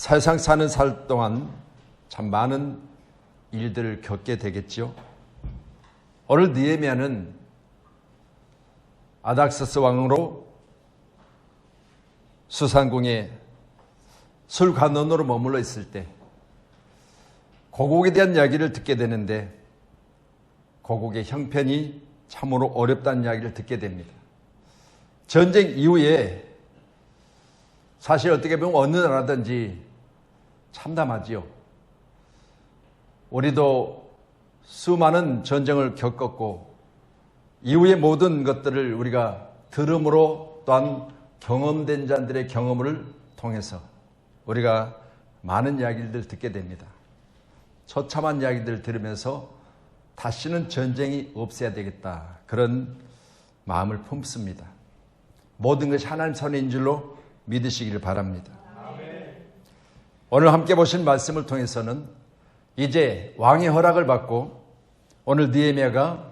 세상 사는 살 동안 참 많은 일들을 겪게 되겠죠. 오늘 느헤미야는 아닥사스 왕으로 수산궁에 술관원으로 머물러 있을 때 고국에 대한 이야기를 듣게 되는데 고국의 형편이 참으로 어렵다는 이야기를 듣게 됩니다. 전쟁 이후에 사실 어떻게 보면 어느 나라든지 참담하지요. 우리도 수많은 전쟁을 겪었고 이후의 모든 것들을 우리가 들음으로 또한 경험된 자들의 경험을 통해서 우리가 많은 이야기를 듣게 됩니다. 처참한 이야기들을 들으면서 다시는 전쟁이 없어야 되겠다, 그런 마음을 품습니다. 모든 것이 하나님 손인 줄로 믿으시기를 바랍니다. 오늘 함께 보신 말씀을 통해서는 이제 왕의 허락을 받고 오늘 느헤미야가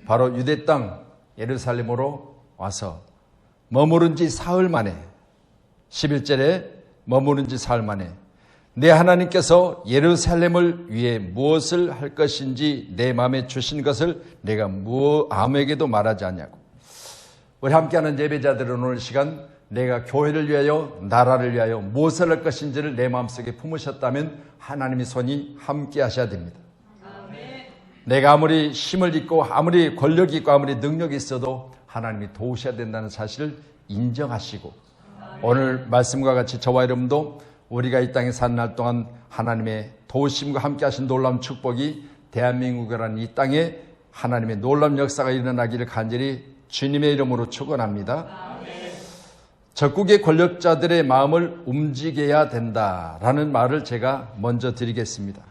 바로 유대 땅 예루살렘으로 와서 머무른 지 사흘 만에, 11절에 머무른 지 사흘 만에 내 하나님께서 예루살렘을 위해 무엇을 할 것인지 내 마음에 주신 것을 내가 아무에게도 말하지 않냐고. 우리 함께하는 예배자들은 오늘 시간 내가 교회를 위하여 나라를 위하여 무엇을 할 것인지를 내 마음속에 품으셨다면 하나님의 손이 함께 하셔야 됩니다. 아멘. 내가 아무리 힘을 있고 아무리 권력이 있고 아무리 능력이 있어도 하나님이 도우셔야 된다는 사실을 인정하시고 아멘. 오늘 말씀과 같이 저와 여러분도 우리가 이 땅에 사는 날 동안 하나님의 도우심과 함께 하신 놀라운 축복이 대한민국이라는 이 땅에 하나님의 놀라운 역사가 일어나기를 간절히 주님의 이름으로 축원합니다. 적국의 권력자들의 마음을 움직여야 된다라는 말을 제가 먼저 드리겠습니다.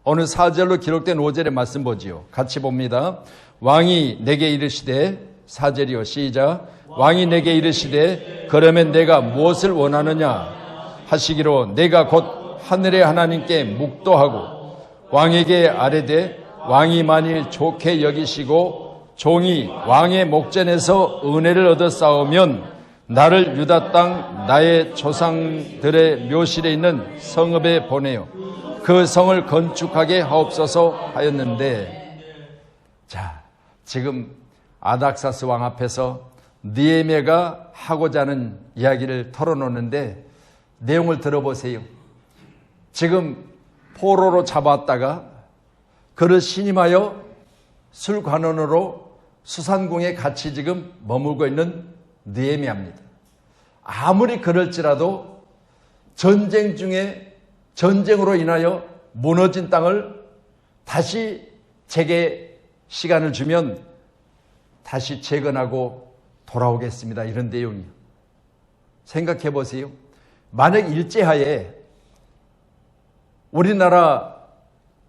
오늘 4절로 기록된 5절의 말씀 보지요. 같이 봅니다. 왕이 내게 이르시되, 4절이요, 시작. 왕이 내게 이르시되 그러면 내가 무엇을 원하느냐 하시기로 내가 곧 하늘의 하나님께 묵도하고 왕에게 아뢰되 왕이 만일 좋게 여기시고 종이 왕의 목전에서 은혜를 얻어 싸우면 나를 유다 땅 나의 조상들의 묘실에 있는 성읍에 보내요 그 성을 건축하게 하옵소서 하였는데, 자, 지금 아닥사스 왕 앞에서 느헤미야가 하고자 하는 이야기를 털어놓는데 내용을 들어보세요. 지금 포로로 잡았다가 그를 신임하여 술관원으로 수산궁에 같이 지금 머물고 있는 느헤미야입니다. 아무리 그럴지라도 전쟁 중에 전쟁으로 인하여 무너진 땅을 다시 재개 시간을 주면 다시 재건하고 돌아오겠습니다, 이런 내용이요. 생각해 보세요. 만약 일제하에 우리나라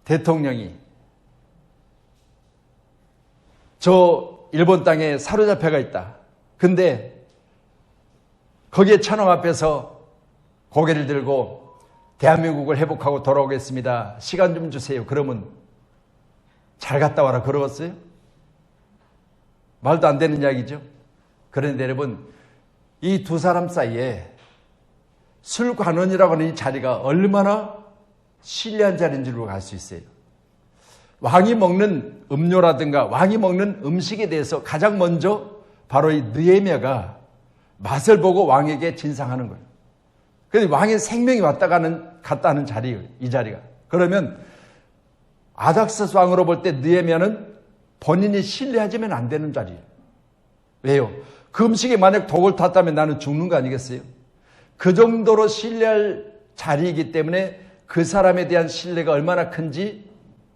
대통령이 저 일본 땅에 사로잡혀가 있다. 근데 거기에 천황 앞에서 고개를 들고 대한민국을 회복하고 돌아오겠습니다, 시간 좀 주세요, 그러면 잘 갔다 와라 그러겠어요? 말도 안 되는 이야기죠. 그런데 여러분, 이 두 사람 사이에 술관원이라고 하는 이 자리가 얼마나 신뢰한 자리인 줄로 알 수 있어요. 왕이 먹는 음료라든가 왕이 먹는 음식에 대해서 가장 먼저 바로 이 느헤미야가 맛을 보고 왕에게 진상하는 거예요. 그래서 왕의 생명이 왔다 갔다 하는 자리예요, 이 자리가. 그러면 아닥사스 왕으로 볼 때 느헤미야는 본인이 신뢰하지면 안 되는 자리예요. 왜요? 그 음식에 만약 독을 탔다면 나는 죽는 거 아니겠어요? 그 정도로 신뢰할 자리이기 때문에 그 사람에 대한 신뢰가 얼마나 큰지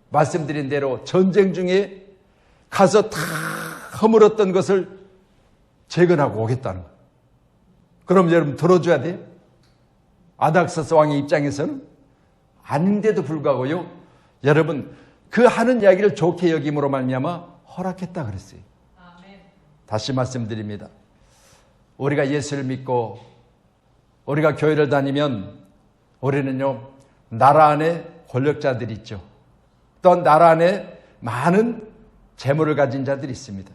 말씀드린 대로 전쟁 중에 가서 다 허물었던 것을 재건하고 오겠다는 거예요. 그럼 여러분 들어줘야 돼요? 아닥사스 왕의 입장에서는 아닌데도 불구하고요, 여러분 그 하는 이야기를 좋게 여김으로 말미암아 허락했다 그랬어요. 아멘. 다시 말씀드립니다. 우리가 예수를 믿고 우리가 교회를 다니면 우리는요, 나라 안에 권력자들이 있죠. 또한 나라 안에 많은 재물을 가진 자들이 있습니다.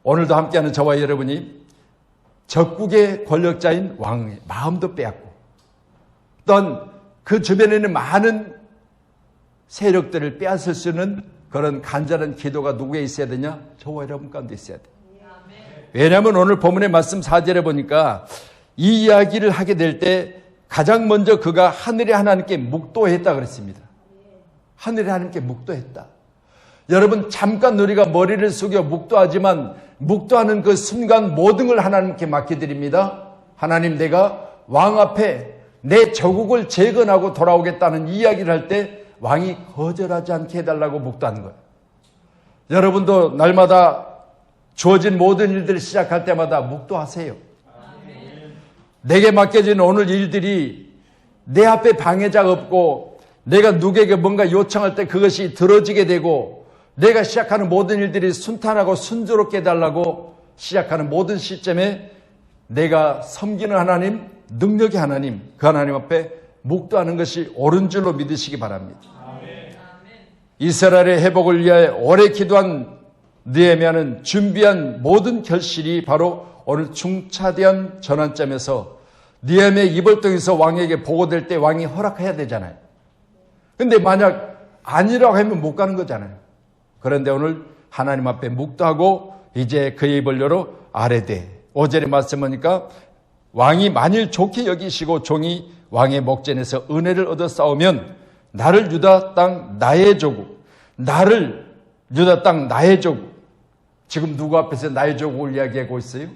오늘도 함께하는 저와 여러분이 적국의 권력자인 왕의 마음도 빼앗고 또한 그 주변에 있는 많은 세력들을 빼앗을 수 있는 그런 간절한 기도가 누구에 있어야 되냐? 저와 여러분 가운데 있어야 돼. 왜냐하면 오늘 본문의 말씀 4절에 보니까 이 이야기를 하게 될 때 가장 먼저 그가 하늘의 하나님께 묵도했다 그랬습니다. 하늘의 하나님께 묵도했다. 여러분, 잠깐 우리가 머리를 숙여 묵도하지만 묵도하는 그 순간 모든 걸 하나님께 맡겨드립니다. 하나님, 내가 왕 앞에 내 저국을 재건하고 돌아오겠다는 이야기를 할 때 왕이 거절하지 않게 해달라고 묵도하는 거예요. 여러분도 날마다 주어진 모든 일들을 시작할 때마다 묵도하세요. 내게 맡겨진 오늘 일들이 내 앞에 방해자가 없고 내가 누구에게 뭔가 요청할 때 그것이 들어지게 되고 내가 시작하는 모든 일들이 순탄하고 순조롭게 해달라고 시작하는 모든 시점에 내가 섬기는 하나님, 능력의 하나님, 그 하나님 앞에 묵도하는 것이 옳은 줄로 믿으시기 바랍니다. 이스라엘의 회복을 위하여 오래 기도한 느헤미야는 준비한 모든 결실이 바로 오늘 중차대한 전환점에서 느헤미야의 입을 통해서 왕에게 보고될 때 왕이 허락해야 되잖아요. 근데 만약 아니라고 하면 못 가는 거잖아요. 그런데 오늘 하나님 앞에 묵도하고 이제 그의 입을 열어 아뢰되 5절에 말씀하니까 왕이 만일 좋게 여기시고 종이 왕의 목전에서 은혜를 얻어 싸우면 나를 유다 땅 나의 조국, 나를 유다 땅 나의 조국. 지금 누구 앞에서 나의 조국을 이야기하고 있어요?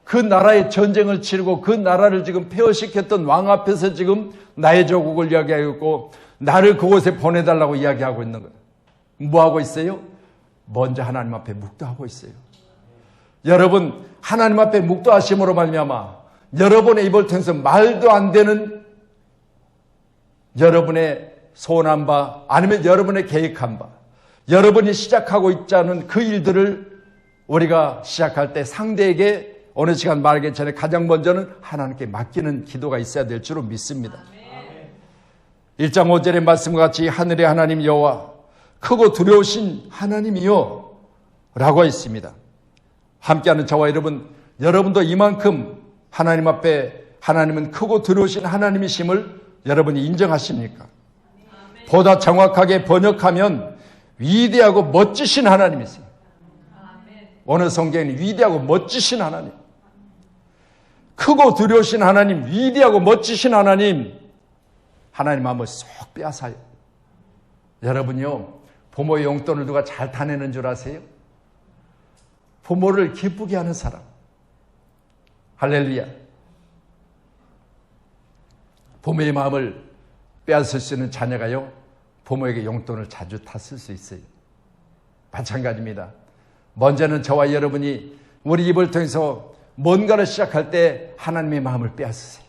그 나라의 전쟁을 치르고 그 나라를 지금 폐허시켰던 왕 앞에서 지금 나의 조국을 이야기하고 있고 나를 그곳에 보내달라고 이야기하고 있는 거예요. 뭐하고 있어요? 먼저 하나님 앞에 묵도하고 있어요. 여러분, 하나님 앞에 묵도하심으로 말미암아 여러분의 입을 통해서 말도 안 되는 여러분의 소원한 바 아니면 여러분의 계획한 바 여러분이 시작하고 있지 않은 그 일들을 우리가 시작할 때 상대에게 어느 시간 말하기 전에 가장 먼저는 하나님께 맡기는 기도가 있어야 될 줄로 믿습니다. 1장 5절의 말씀과 같이 하늘의 하나님 여호와 크고 두려우신 하나님이요 라고 했습니다. 함께하는 저와 여러분도 이만큼 하나님 앞에 하나님은 크고 두려우신 하나님이심을 여러분이 인정하십니까? 보다 정확하게 번역하면 위대하고 멋지신 하나님이세요. 오늘 성경은 위대하고 멋지신 하나님, 크고 두려우신 하나님, 위대하고 멋지신 하나님, 하나님 마음을 쏙 빼앗아요. 여러분요, 부모의 용돈을 누가 잘 타내는 줄 아세요? 부모를 기쁘게 하는 사람. 할렐루야. 부모의 마음을 빼앗을 수 있는 자녀가요, 부모에게 용돈을 자주 탔을 수 있어요. 마찬가지입니다. 먼저는 저와 여러분이 우리 입을 통해서 뭔가를 시작할 때 하나님의 마음을 빼앗으세요.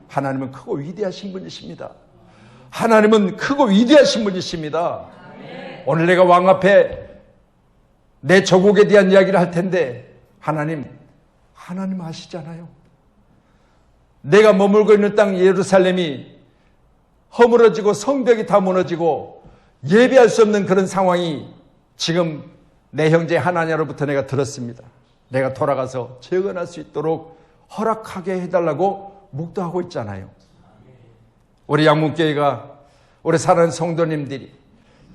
하나님은 크고 위대하신 분이십니다. 하나님은 크고 위대하신 분이십니다. 오늘 내가 왕 앞에 내 조국에 대한 이야기를 할 텐데 하나님 아시잖아요. 내가 머물고 있는 땅 예루살렘이 허물어지고 성벽이 다 무너지고 예배할 수 없는 그런 상황이 지금 내 형제 하나냐로부터 내가 들었습니다. 내가 돌아가서 재건할 수 있도록 허락하게 해달라고 묵도하고 있잖아요. 우리 양문교회가 우리 사랑하는 성도님들이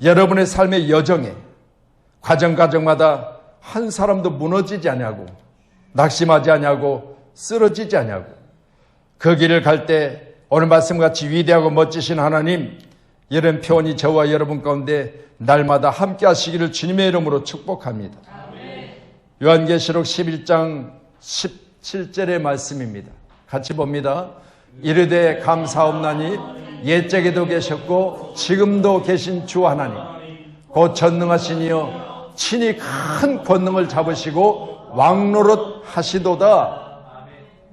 여러분의 삶의 여정에 과정마다 한 사람도 무너지지 않냐고 낙심하지 않냐고 쓰러지지 않냐고 그 길을 갈 때 오늘 말씀같이 위대하고 멋지신 하나님 이런 표현이 저와 여러분 가운데 날마다 함께 하시기를 주님의 이름으로 축복합니다. 요한계시록 11장 17절의 말씀입니다. 같이 봅니다. 이르되 감사옵나니 옛적에도 계셨고 지금도 계신 주 하나님 곧 전능하시니여 친히 큰 권능을 잡으시고 왕노릇 하시도다.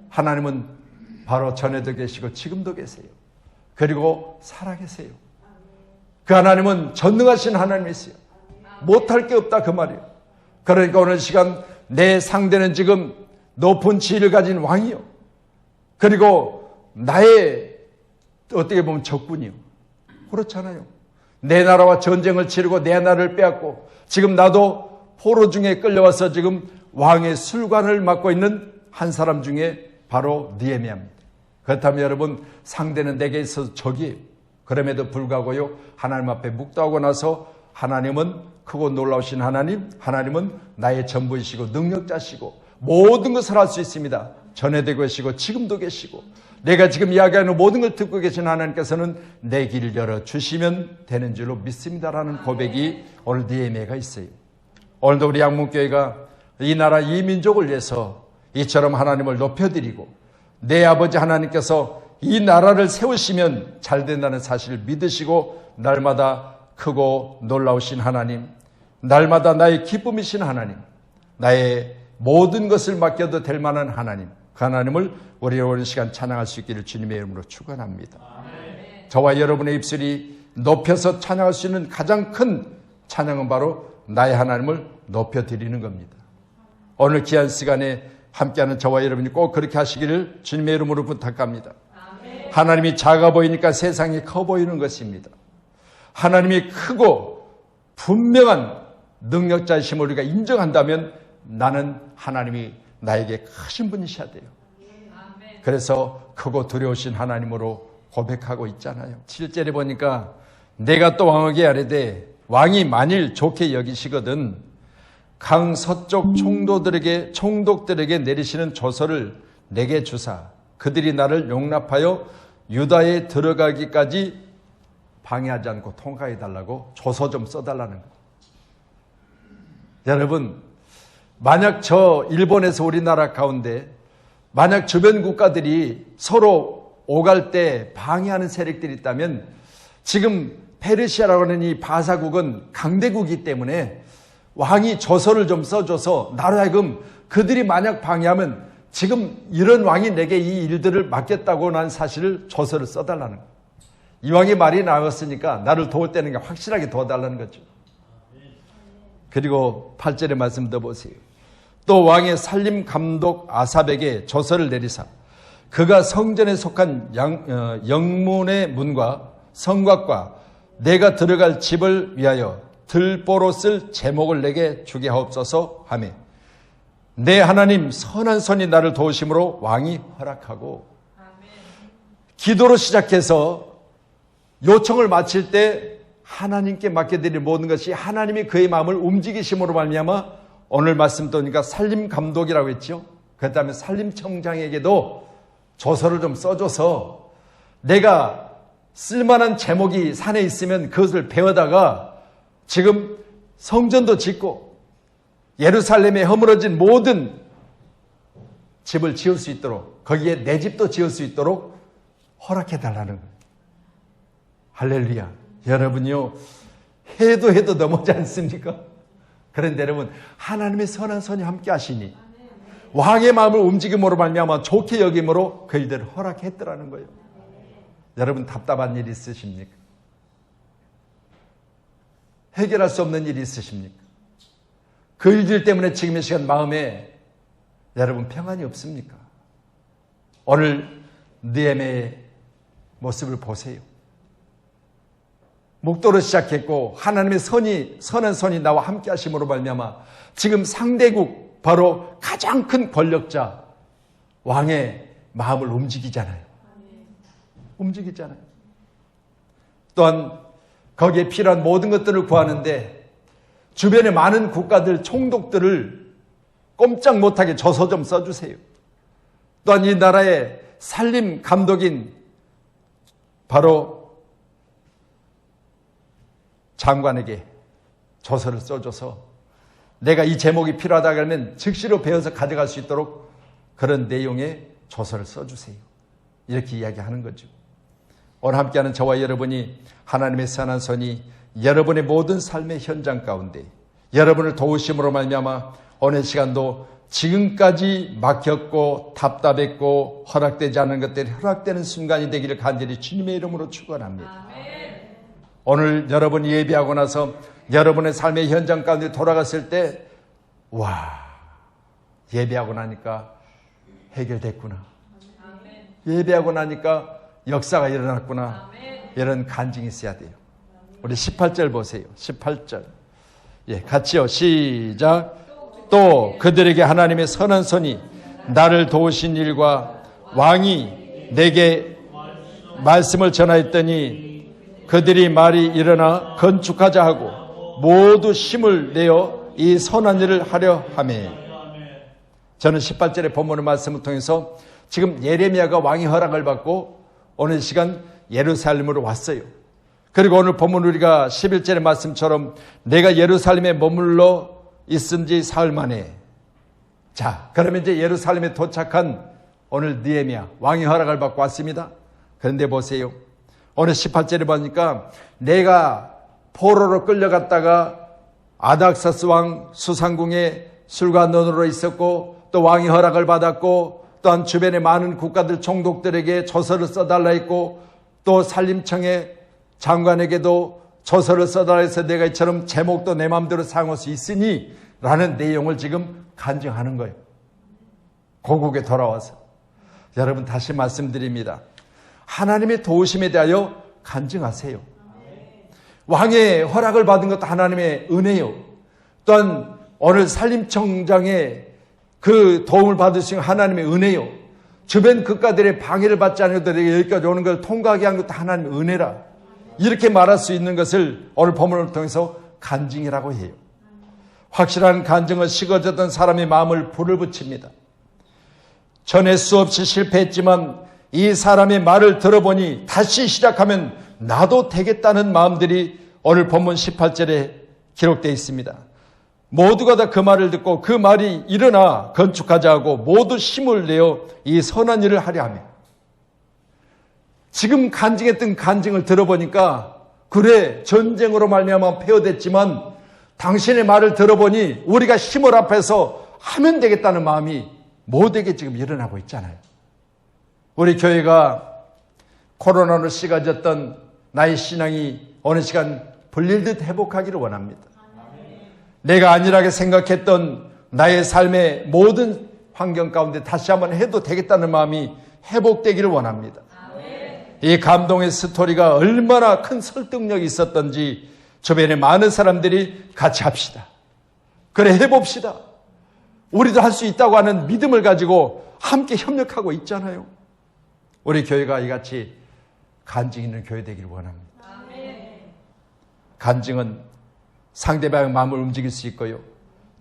하나님은 바로 전에도 계시고 지금도 계세요. 그리고 살아계세요. 그 하나님은 전능하신 하나님이세요. 못할 게 없다 그 말이에요. 그러니까 오늘 시간 내 상대는 지금 높은 지위를 가진 왕이요. 그리고 나의 어떻게 보면 적군이요. 그렇잖아요. 내 나라와 전쟁을 치르고 내 나라를 빼앗고 지금 나도 포로 중에 끌려와서 지금 왕의 술관을 맡고 있는 한 사람 중에 바로 느헤미야입니다. 그렇다면 여러분, 상대는 내게 있어서 적이에요. 그럼에도 불구하고요, 하나님 앞에 묵도하고 나서 하나님은 크고 놀라우신 하나님, 하나님은 나의 전부이시고 능력자시고 모든 것을 할 수 있습니다. 전에도 계시고 지금도 계시고 내가 지금 이야기하는 모든 걸 듣고 계신 하나님께서는 내 길을 열어주시면 되는 줄로 믿습니다라는 고백이 오늘 DMA가 있어요. 오늘도 우리 양문교회가 이 나라 이 민족을 위해서 이처럼 하나님을 높여드리고 내 아버지 하나님께서 이 나라를 세우시면 잘 된다는 사실을 믿으시고 날마다 크고 놀라우신 하나님, 날마다 나의 기쁨이신 하나님, 나의 모든 것을 맡겨도 될 만한 하나님, 그 하나님을 우리 오랜 시간 찬양할 수 있기를 주님의 이름으로 축원합니다. 저와 여러분의 입술이 높여서 찬양할 수 있는 가장 큰 찬양은 바로 나의 하나님을 높여드리는 겁니다. 오늘 귀한 시간에 함께하는 저와 여러분이 꼭 그렇게 하시기를 주님의 이름으로 부탁합니다. 하나님이 작아 보이니까 세상이 커 보이는 것입니다. 하나님이 크고 분명한 능력자이심을 우리가 인정한다면 나는 하나님이 나에게 크신 분이셔야 돼요. 그래서 크고 두려우신 하나님으로 고백하고 있잖아요. 7절에 보니까 내가 또 왕에게 아뢰되 왕이 만일 좋게 여기시거든 강 서쪽 총독들에게 내리시는 조서를 내게 주사 그들이 나를 용납하여 유다에 들어가기까지 방해하지 않고 통과해 달라고 조서 좀 써달라는 거예요. 여러분, 만약 저 일본에서 우리나라 가운데 만약 주변 국가들이 서로 오갈 때 방해하는 세력들이 있다면 지금 페르시아라고 하는 이 바사국은 강대국이기 때문에 왕이 조서를 좀 써줘서 나로 하여금 그들이 만약 방해하면 지금 이런 왕이 내게 이 일들을 맡겼다고 난 사실을 조서를 써달라는 거예요. 이왕이 말이 나왔으니까 나를 도울 때는 확실하게 도와달라는 거죠. 그리고 8절의 말씀 더 보세요. 또 왕의 살림 감독 아삽에게 조서를 내리사 그가 성전에 속한 영문의 문과 성곽과 내가 들어갈 집을 위하여 들보로 쓸 제목을 내게 주게 하옵소서 하매 내 하나님 선한 손이 나를 도우심으로 왕이 허락하고 기도로 시작해서 요청을 마칠 때 하나님께 맡겨드릴 모든 것이 하나님이 그의 마음을 움직이심으로 말미암아 오늘 말씀 보니까 살림감독이라고 했죠. 그 다음에 살림청장에게도 조서를 좀 써줘서 내가 쓸만한 제목이 산에 있으면 그것을 배워다가 지금 성전도 짓고 예루살렘에 허물어진 모든 집을 지을 수 있도록 거기에 내 집도 지을 수 있도록 허락해달라는 거예요. 할렐루야. 여러분요, 해도 넘어지 않습니까? 그런데 여러분, 하나님의 선한 손이 함께 하시니 왕의 마음을 움직임으로 말미암아 좋게 여김으로 그 일들을 허락했더라는 거예요. 여러분, 답답한 일 있으십니까? 해결할 수 없는 일이 있으십니까? 그 일들 때문에 지금 이 시간 마음에 여러분 평안이 없습니까? 오늘 느헤미야의 모습을 보세요. 목도로 시작했고 하나님의 선한 손이 나와 함께 하심으로 말미암아 지금 상대국 바로 가장 큰 권력자 왕의 마음을 움직이잖아요. 움직이잖아요. 또한 거기에 필요한 모든 것들을 구하는데 주변의 많은 국가들 총독들을 꼼짝 못하게 조서 좀 써주세요. 또한 이 나라의 살림 감독인 바로 장관에게 조서를 써줘서 내가 이 제목이 필요하다 그러면 즉시로 배워서 가져갈 수 있도록 그런 내용의 조서를 써주세요. 이렇게 이야기하는 거죠. 오늘 함께하는 저와 여러분이 하나님의 선한 손이 여러분의 모든 삶의 현장 가운데 여러분을 도우심으로 말미암아 오늘 시간도 지금까지 막혔고 답답했고 허락되지 않은 것들이 허락되는 순간이 되기를 간절히 주님의 이름으로 축원합니다. 오늘 여러분이 예배하고 나서 여러분의 삶의 현장 가운데 돌아갔을 때 와, 예배하고 나니까 해결됐구나. 예배하고 나니까 역사가 일어났구나. 이런 간증이 있어야 돼요. 우리 18절 보세요. 18절. 예, 같이요. 시작. 또 그들에게 하나님의 선한 손이 나를 도우신 일과 왕이 내게 말씀을 전하였더니 그들이 말이 일어나 건축하자 하고 모두 힘을 내어 이 선한 일을 하려 하매. 저는 18절의 본문의 말씀을 통해서 지금 예레미야가 왕의 허락을 받고 오늘 시간 예루살렘으로 왔어요. 그리고 오늘 본문 우리가 11절의 말씀처럼 내가 예루살렘에 머물러 있은 지 사흘 만에. 자, 그러면 이제 예루살렘에 도착한 오늘 느헤미야 왕의 허락을 받고 왔습니다. 그런데 보세요. 오늘 18절에 보니까 내가 포로로 끌려갔다가 아닥사스 왕 수상궁에 술관원으로 있었고 또 왕의 허락을 받았고 또한 주변의 많은 국가들 총독들에게 조서를 써달라 했고 또 산림청의 장관에게도 조서를 써달라 해서 내가 이처럼 제목도 내 마음대로 사용할 수 있으니 라는 내용을 지금 간증하는 거예요. 고국에 돌아와서. 여러분 다시 말씀드립니다. 하나님의 도우심에 대하여 간증하세요. 왕의 허락을 받은 것도 하나님의 은혜요. 또한 오늘 산림청장의 그 도움을 받으신 하나님의 은혜요. 주변 국가들의 방해를 받지 않아도 내가 여기까지 오는 걸 통과하게 한 것도 하나님의 은혜라. 이렇게 말할 수 있는 것을 오늘 본문을 통해서 간증이라고 해요. 확실한 간증은 식어졌던 사람의 마음을 불을 붙입니다. 전에 수없이 실패했지만 이 사람의 말을 들어보니 다시 시작하면 나도 되겠다는 마음들이 오늘 본문 18절에 기록되어 있습니다. 모두가 다 그 말을 듣고 그 말이 일어나 건축하자 하고 모두 힘을 내어 이 선한 일을 하려 하며. 지금 간증했던 간증을 들어보니까 그래 전쟁으로 말미암아 폐허됐지만 당신의 말을 들어보니 우리가 힘을 합해서 하면 되겠다는 마음이 모두에게 지금 일어나고 있잖아요. 우리 교회가 코로나로 식어졌던 나의 신앙이 어느 시간 불릴듯 회복하기를 원합니다. 내가 안일하게 생각했던 나의 삶의 모든 환경 가운데 다시 한번 해도 되겠다는 마음이 회복되기를 원합니다. 이 감동의 스토리가 얼마나 큰 설득력이 있었던지 주변에 많은 사람들이 같이 합시다. 그래 해봅시다. 우리도 할 수 있다고 하는 믿음을 가지고 함께 협력하고 있잖아요. 우리 교회가 이같이 간증 있는 교회 되기를 원합니다. 간증은 상대방의 마음을 움직일 수 있고요.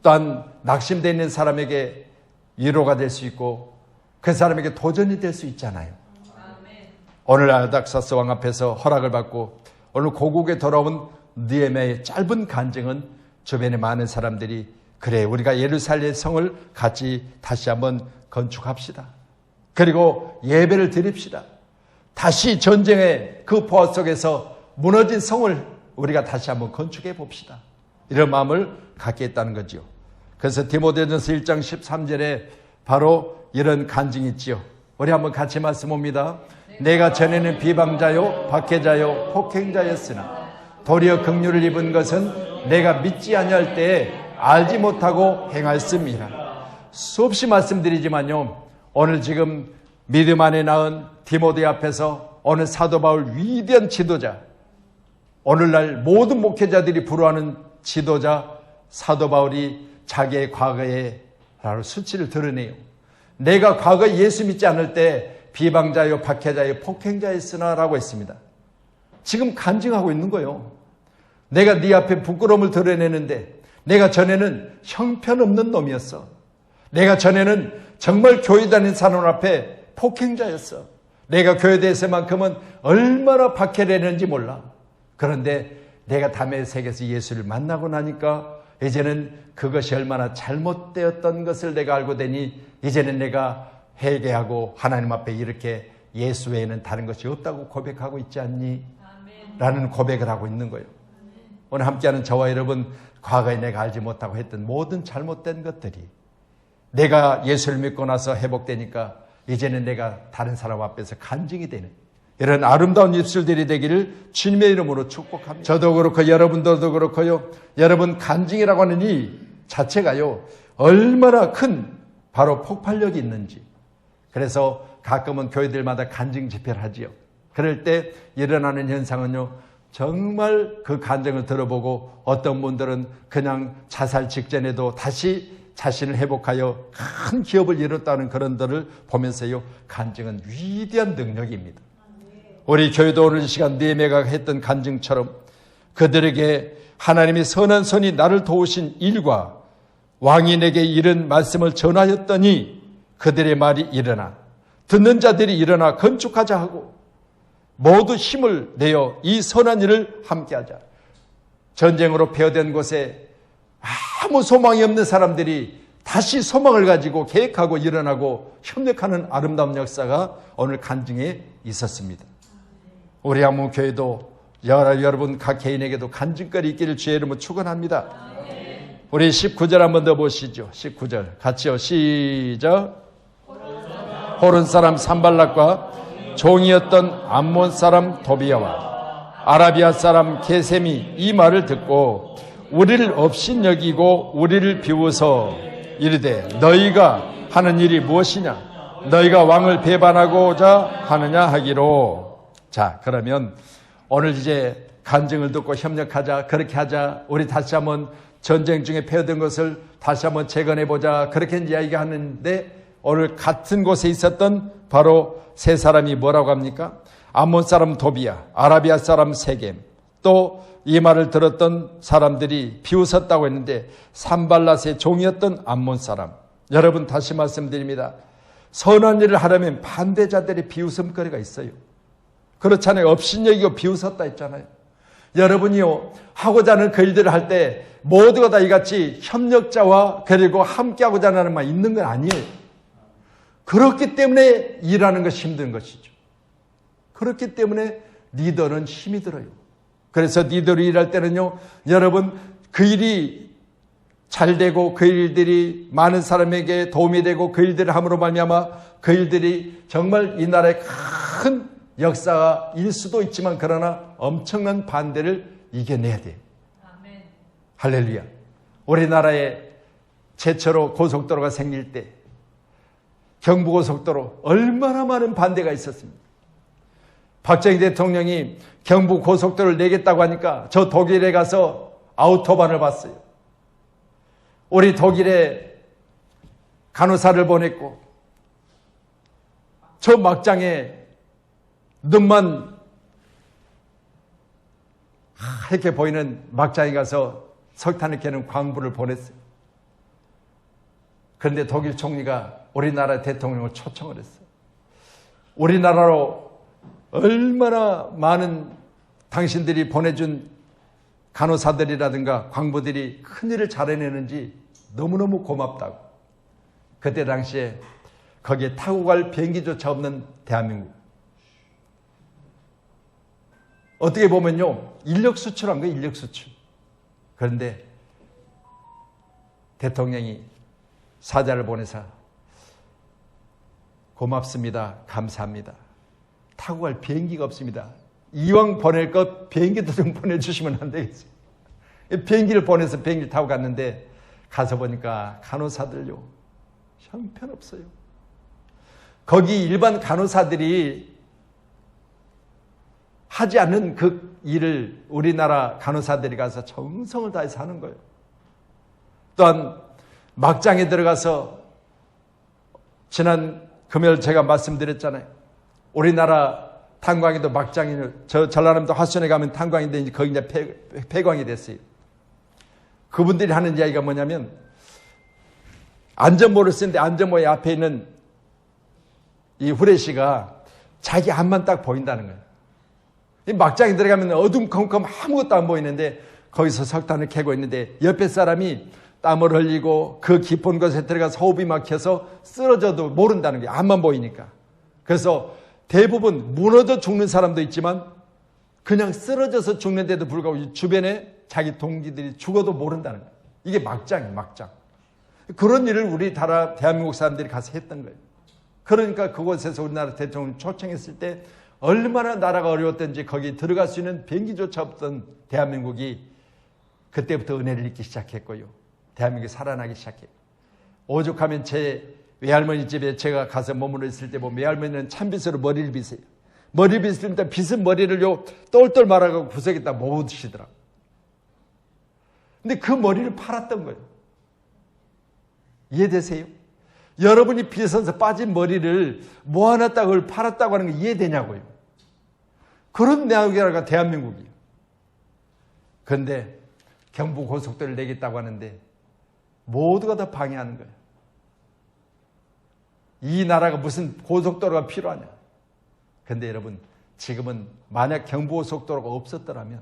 또한 낙심되어 있는 사람에게 위로가 될 수 있고 그 사람에게 도전이 될 수 있잖아요. 오늘 아닥사스 왕 앞에서 허락을 받고 오늘 고국에 돌아온 느헤미야의 짧은 간증은 주변에 많은 사람들이 그래 우리가 예루살렘 성을 같이 다시 한번 건축합시다. 그리고 예배를 드립시다. 다시 전쟁의 그 포화 속에서 무너진 성을 우리가 다시 한번 건축해 봅시다. 이런 마음을 갖게 했다는 거죠. 그래서 디모데전서 1장 13절에 바로 이런 간증이 있지요. 우리 한번 같이 말씀 봅니다. 내가 전에는 비방자요 박해자요 폭행자였으나 도리어 긍휼을 입은 것은 내가 믿지 아니할 때에 알지 못하고 행하였습니다. 수없이 말씀드리지만요. 오늘 지금 믿음 안에 낳은 디모데 앞에서 오늘 사도 바울 위대한 지도자, 오늘날 모든 목회자들이 부러워하는 지도자 사도 바울이 자기의 과거의 수치를 드러내요. 내가 과거에 예수 믿지 않을 때 비방자요 박해자요 폭행자였으나 라고 했습니다. 지금 간증하고 있는 거예요. 내가 네 앞에 부끄러움을 드러내는데 내가 전에는 형편없는 놈이었어. 내가 전에는 정말 교회 다니는 사람 앞에 폭행자였어. 내가 교회 대해서만큼은 얼마나 박해를 했는지 몰라. 그런데 내가 다메섹에서 예수를 만나고 나니까 이제는 그것이 얼마나 잘못되었던 것을 내가 알고 되니 이제는 내가 회개하고 하나님 앞에 이렇게 예수 외에는 다른 것이 없다고 고백하고 있지 않니? 라는 고백을 하고 있는 거예요. 오늘 함께하는 저와 여러분, 과거에 내가 알지 못하고 했던 모든 잘못된 것들이 내가 예수를 믿고 나서 회복되니까 이제는 내가 다른 사람 앞에서 간증이 되는 이런 아름다운 입술들이 되기를 주님의 이름으로 축복합니다. 저도 그렇고 여러분들도 그렇고요. 여러분 간증이라고 하는 이 자체가요. 얼마나 큰 바로 폭발력이 있는지. 그래서 가끔은 교회들마다 간증 집회를 하지요. 그럴 때 일어나는 현상은요. 정말 그 간증을 들어보고 어떤 분들은 그냥 자살 직전에도 다시 자신을 회복하여 큰 기업을 이뤘다는 그런 들을 보면서요, 간증은 위대한 능력입니다. 우리 교회도 오늘 이 시간 느헤미야가 했던 간증처럼 그들에게 하나님의 선한 손이 나를 도우신 일과 왕이 내게 이른 말씀을 전하였더니 그들의 말이 일어나 듣는 자들이 일어나 건축하자 하고 모두 힘을 내어 이 선한 일을 함께하자. 전쟁으로 폐허된 곳에 아무 소망이 없는 사람들이 다시 소망을 가지고 계획하고 일어나고 협력하는 아름다운 역사가 오늘 간증에 있었습니다. 우리 한문교회도 여러분 각 개인에게도 간증거리 있기를 주의 이름으로 축원합니다. 우리 19절 한번 더 보시죠. 19절 같이요. 시작. 호른 사람 산발락과 종이었던 암몬 사람 도비야와 아라비아 사람 게셈이 이 말을 듣고 우리를 업신여기고 우리를 비웃어 이르되 너희가 하는 일이 무엇이냐? 너희가 왕을 배반하고자 하느냐 하기로. 자, 그러면 오늘 이제 간증을 듣고 협력하자, 그렇게 하자, 우리 다시 한번 전쟁 중에 폐허된 것을 다시 한번 재건해보자, 그렇게 이야기하는데 오늘 같은 곳에 있었던 바로 세 사람이 뭐라고 합니까? 암몬 사람 도비야, 아라비아 사람 세겜, 또 이 말을 들었던 사람들이 비웃었다고 했는데 산발랏의 종이었던 암몬 사람. 여러분 다시 말씀드립니다. 선한 일을 하려면 반대자들의 비웃음거리가 있어요. 그렇잖아요. 업신여기고 비웃었다 했잖아요. 여러분이요, 하고자 하는 그 일들을 할 때 모두가 다 이같이 협력자와 그리고 함께하고자 하는 말 있는 건 아니에요. 그렇기 때문에 일하는 것이 힘든 것이죠. 그렇기 때문에 리더는 힘이 들어요. 그래서 리더로 일할 때는요, 여러분 그 일이 잘 되고 그 일들이 많은 사람에게 도움이 되고 그 일들을 함으로 말미암아 그 일들이 정말 이 나라의 큰 역사일 수도 있지만 그러나 엄청난 반대를 이겨내야 돼요. 아멘. 할렐루야. 우리나라에 최초로 고속도로가 생길 때 경부고속도로 얼마나 많은 반대가 있었습니다. 박정희 대통령이 경부고속도로를 내겠다고 하니까 저 독일에 가서 아우토반을 봤어요. 우리 독일에 간호사를 보냈고 저 막장에 눈만 하얗게 보이는 막장에 가서 석탄을 캐는 광부를 보냈어요. 그런데 독일 총리가 우리나라 대통령을 초청을 했어요. 우리나라로 얼마나 많은 당신들이 보내준 간호사들이라든가 광부들이 큰일을 잘해내는지 너무너무 고맙다고. 그때 당시에 거기에 타고 갈 비행기조차 없는 대한민국. 어떻게 보면요, 인력 수출한 거예요, 인력 수출. 그런데 대통령이 사자를 보내서 고맙습니다, 감사합니다. 타고 갈 비행기가 없습니다. 이왕 보낼 것 비행기도 좀 보내주시면 안 되겠어요. 비행기를 보내서 비행기를 타고 갔는데 가서 보니까 간호사들요, 형편없어요. 거기 일반 간호사들이 하지 않는 그 일을 우리나라 간호사들이 가서 정성을 다해서 하는 거예요. 또한 막장에 들어가서 지난 금요일 제가 말씀드렸잖아요. 우리나라 탄광에도 막장이, 저 전라남도 화순에 가면 탄광인데 이제 거기 이제 폐광이 됐어요. 그분들이 하는 이야기가 뭐냐면 안전모를 쓰는데 안전모의 앞에 있는 이 후레쉬가 자기 앞만 딱 보인다는 거예요. 이 막장에 들어가면 어둠컴컴 아무것도 안 보이는데 거기서 석탄을 캐고 있는데 옆에 사람이 땀을 흘리고 그 깊은 곳에 들어가서 호흡이 막혀서 쓰러져도 모른다는 거예요. 앞만 보이니까. 그래서 대부분 무너져 죽는 사람도 있지만 그냥 쓰러져서 죽는데도 불구하고 주변에 자기 동기들이 죽어도 모른다는 거예요. 이게 막장이에요, 막장. 그런 일을 우리 대한민국 사람들이 가서 했던 거예요. 그러니까 그곳에서 우리나라 대통령을 초청했을 때 얼마나 나라가 어려웠던지 거기 들어갈 수 있는 비행기조차 없던 대한민국이 그때부터 은혜를 잊기 시작했고요. 대한민국이 살아나기 시작해요. 오죽하면 제 외할머니 집에 제가 가서 머물러 있을 때 보면 외할머니는 찬빗으로 머리를 빗어요. 머리를 빗을 때 빗은 머리를요 똘똘 말아가고 구석에다 모으시더라고요. 근데 그 머리를 팔았던 거예요. 이해되세요? 여러분이 빚어서 빠진 머리를 모아놨다가 그걸 팔았다고 하는 게 이해되냐고요. 그런 나라가 대한민국이에요. 그런데 경부고속도로를 내겠다고 하는데 모두가 다 방해하는 거예요. 이 나라가 무슨 고속도로가 필요하냐. 그런데 여러분, 지금은 만약 경부고속도로가 없었더라면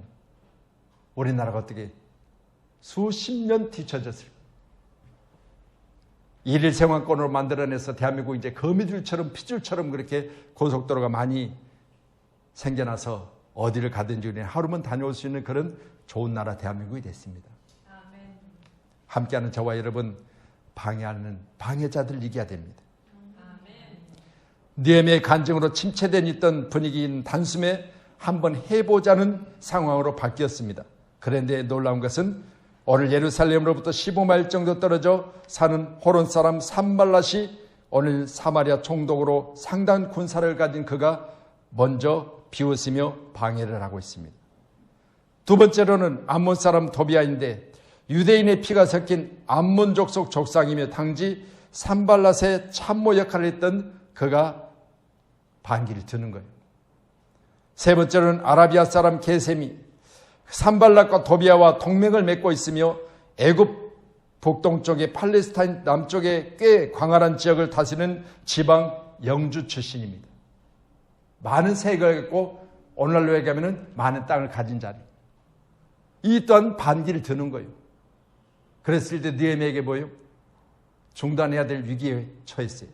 우리나라가 어떻게 수십 년 뒤처졌을 거예요. 일일 생활권으로 만들어내서 대한민국 이제 거미줄처럼 피줄처럼 그렇게 고속도로가 많이 생겨나서 어디를 가든지 우리는 하루만 다녀올 수 있는 그런 좋은 나라 대한민국이 됐습니다. 아멘. 함께하는 저와 여러분, 방해하는 방해자들을 이겨야 됩니다. 느헤미야의 간증으로 침체된 있던 분위기인 단숨에 한번 해보자는 상황으로 바뀌었습니다. 그런데 놀라운 것은 오늘 예루살렘으로부터 15마일 정도 떨어져 사는 호론 사람 산발랏이 오늘 사마리아 총독으로 상당한 군사를 가진 그가 먼저 비웃으며 방해를 하고 있습니다. 두 번째로는 암몬 사람 도비아인데 유대인의 피가 섞인 암몬 족속 족상이며 당시 산발랏의 참모 역할을 했던 그가 반기를 드는 거예요. 세 번째로는 아라비아 사람 게셈이 산발랏과 도비아와 동맹을 맺고 있으며 애굽 북동쪽의 팔레스타인 남쪽에 꽤 광활한 지역을 다스리는 지방 영주 출신입니다. 많은 세력을 갖고 오늘날로 얘기하면 많은 땅을 가진 자리. 이 또한 반기를 드는 거예요. 그랬을 때 느헤미야에게 뭐예요? 중단해야 될 위기에 처했어요.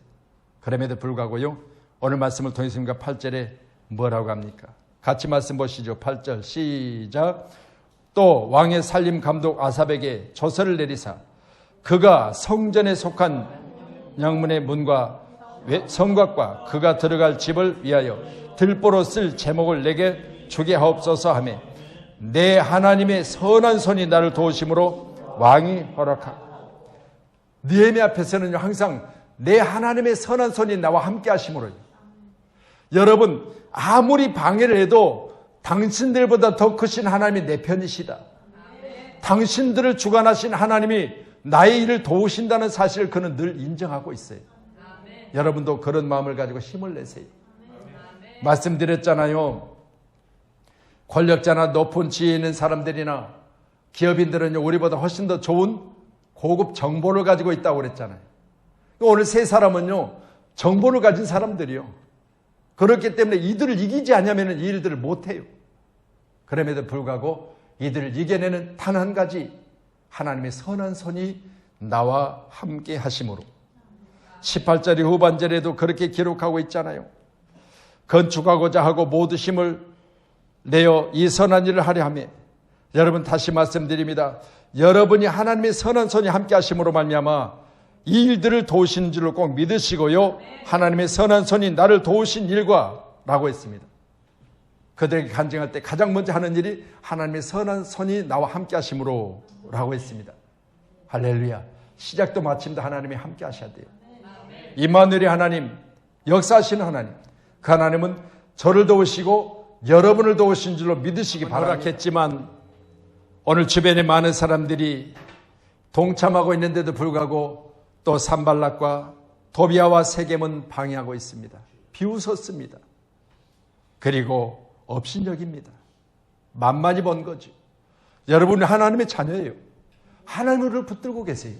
그럼에도 불구하고요, 오늘 말씀을 통해서 8절에 뭐라고 합니까? 같이 말씀 보시죠. 8절 시작. 또 왕의 살림 감독 아삽에게 조서를 내리사 그가 성전에 속한 양문의 문과 성곽과 그가 들어갈 집을 위하여 들보로 쓸 제목을 내게 주게 하옵소서 하며 내 하나님의 선한 손이 나를 도우심으로 왕이 허락하고. 느헤미야 앞에서는 항상 내 하나님의 선한 손이 나와 함께 하심으로. 여러분, 아무리 방해를 해도 당신들보다 더 크신 하나님이 내 편이시다. 당신들을 주관하신 하나님이 나의 일을 도우신다는 사실을 그는 늘 인정하고 있어요. 여러분도 그런 마음을 가지고 힘을 내세요. 말씀드렸잖아요. 권력자나 높은 지위에 있는 사람들이나 기업인들은 우리보다 훨씬 더 좋은 고급 정보를 가지고 있다고 그랬잖아요. 오늘 세 사람은요, 정보를 가진 사람들이요. 그렇기 때문에 이들을 이기지 않으면 이 일들을 못해요. 그럼에도 불구하고 이들을 이겨내는 단 한 가지, 하나님의 선한 손이 나와 함께 하심으로. 18절의 후반절에도 그렇게 기록하고 있잖아요. 건축하고자 하고 모두 힘을 내어 이 선한 일을 하려 하며. 여러분, 다시 말씀드립니다. 여러분이 하나님의 선한 손이 함께 하심으로 말미암아 이 일들을 도우시는 줄을 꼭 믿으시고요, 하나님의 선한 손이 나를 도우신 일과 라고 했습니다. 그들에게 간증할 때 가장 먼저 하는 일이 하나님의 선한 손이 나와 함께 하심으로 라고 했습니다. 할렐루야. 시작도 마침도 하나님이 함께 하셔야 돼요. 임마누엘의 하나님, 역사하시는 하나님, 그 하나님은 저를 도우시고 여러분을 도우신 줄로 믿으시기 바랍니다. 했지만 오늘 주변에 많은 사람들이 동참하고 있는데도 불구하고 또 산발랏과 도비아와 세겜은 방해하고 있습니다. 비웃었습니다. 그리고 업신여깁니다. 만만히 본 거죠. 여러분은 하나님의 자녀예요. 하나님을 붙들고 계세요.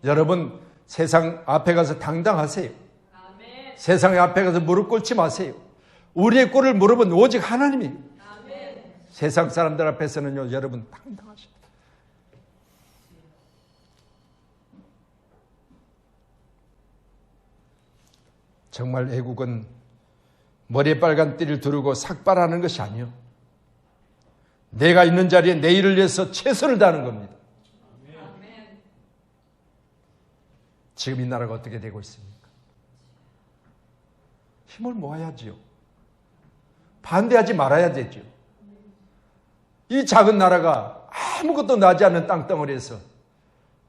여러분, 세상 앞에 가서 당당하세요. 아멘. 세상의 앞에 가서 무릎 꿇지 마세요. 우리의 꼴을 물어본 오직 하나님이에요. 아멘. 세상 사람들 앞에서는요, 여러분 당당하십니다. 정말 애국은 머리에 빨간 띠를 두르고 삭발하는 것이 아니요, 내가 있는 자리에 내 일을 위해서 최선을 다하는 겁니다. 아멘. 지금 이 나라가 어떻게 되고 있습니까? 힘을 모아야지요. 반대하지 말아야 되죠. 이 작은 나라가 아무것도 나지 않는 땅덩어리에서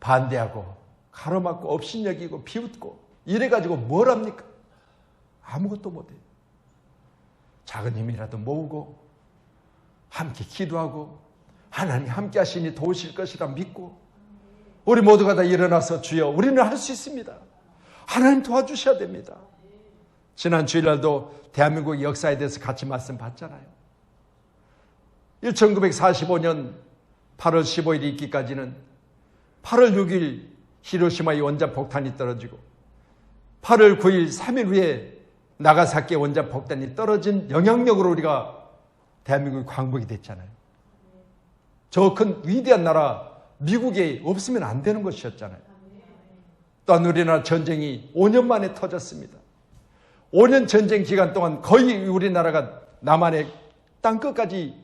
반대하고 가로막고 업신여기고 비웃고 이래가지고 뭘 합니까? 아무것도 못해요. 작은 힘이라도 모으고 함께 기도하고 하나님 함께 하시니 도우실 것이라 믿고 우리 모두가 다 일어나서 주여 우리는 할 수 있습니다. 하나님 도와주셔야 됩니다. 지난 주일날도 대한민국 역사에 대해서 같이 말씀 받잖아요. 1945년 8월 15일 있기까지는 8월 6일 히로시마의 원자 폭탄이 떨어지고 8월 9일 3일 후에 나가사키 원자 폭탄이 떨어진 영향력으로 우리가 대한민국이 광복이 됐잖아요. 저 큰 위대한 나라 미국에 없으면 안 되는 것이었잖아요. 또한 우리나라 전쟁이 5년 만에 터졌습니다. 5년 전쟁 기간 동안 거의 우리나라가 남한의 땅끝까지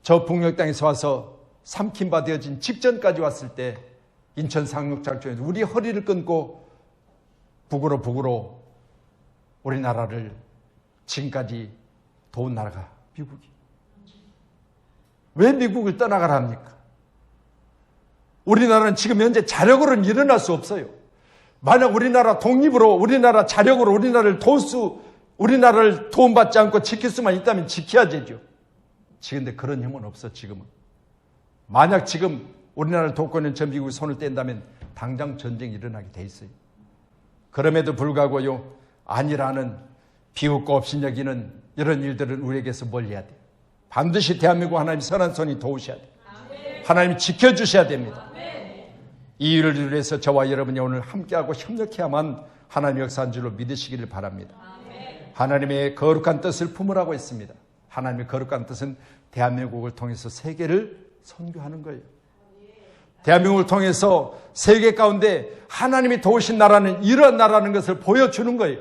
저 북녘 땅에서 와서 삼킨 바 되어진 직전까지 왔을 때 인천 상륙작전에서 우리 허리를 끊고 북으로 우리나라를 지금까지 도운 나라가 미국이. 왜 미국을 떠나가라 합니까? 우리나라는 지금 현재 자력으로는 일어날 수 없어요. 만약 우리나라 독립으로, 우리나라 자력으로 우리나라를 도움받지 않고 지킬 수만 있다면 지켜야 되죠. 지금 그런 힘은 없어, 지금은. 만약 지금 우리나라를 돕고 있는 전 미국이 손을 뗀다면 당장 전쟁이 일어나게 돼 있어요. 그럼에도 불구하고요, 아니라는 비웃고 없이 여기는 이런 일들은 우리에게서 멀리해야 돼요. 반드시 대한민국 하나님 선한 손이 도우셔야 돼요. 하나님 지켜주셔야 됩니다. 이 일을 위해서 저와 여러분이 오늘 함께하고 협력해야만 하나님 역사한 줄로 믿으시기를 바랍니다. 하나님의 거룩한 뜻을 품으라고 했습니다. 하나님의 거룩한 뜻은 대한민국을 통해서 세계를 선교하는 거예요. 대한민국을 통해서 세계 가운데 하나님이 도우신 나라는 이런 나라는 것을 보여주는 거예요.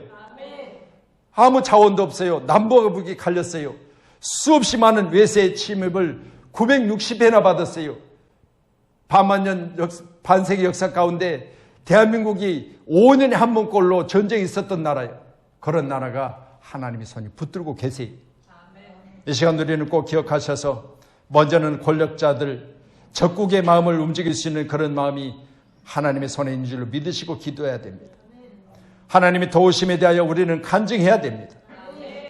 아무 자원도 없어요. 남북과 북이 갈렸어요. 수없이 많은 외세의 침입을 960회나 받았어요. 반세기 역사 가운데 대한민국이 5년에 한 번꼴로 전쟁이 있었던 나라예요. 그런 나라가 하나님의 손이 붙들고 계세요. 이 시간 우리는 꼭 기억하셔서 먼저는 권력자들, 적국의 마음을 움직일 수 있는 그런 마음이 하나님의 손에 있는 줄로 믿으시고 기도해야 됩니다. 하나님의 도우심에 대하여 우리는 간증해야 됩니다.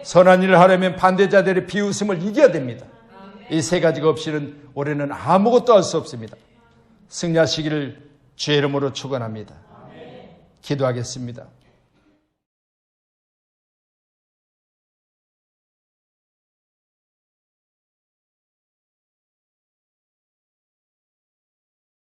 선한 일을 하려면 반대자들의 비웃음을 이겨야 됩니다. 이 세 가지가 없이는 우리는 아무것도 할 수 없습니다. 승리하시기를 주의 이름으로 축원합니다. 기도하겠습니다.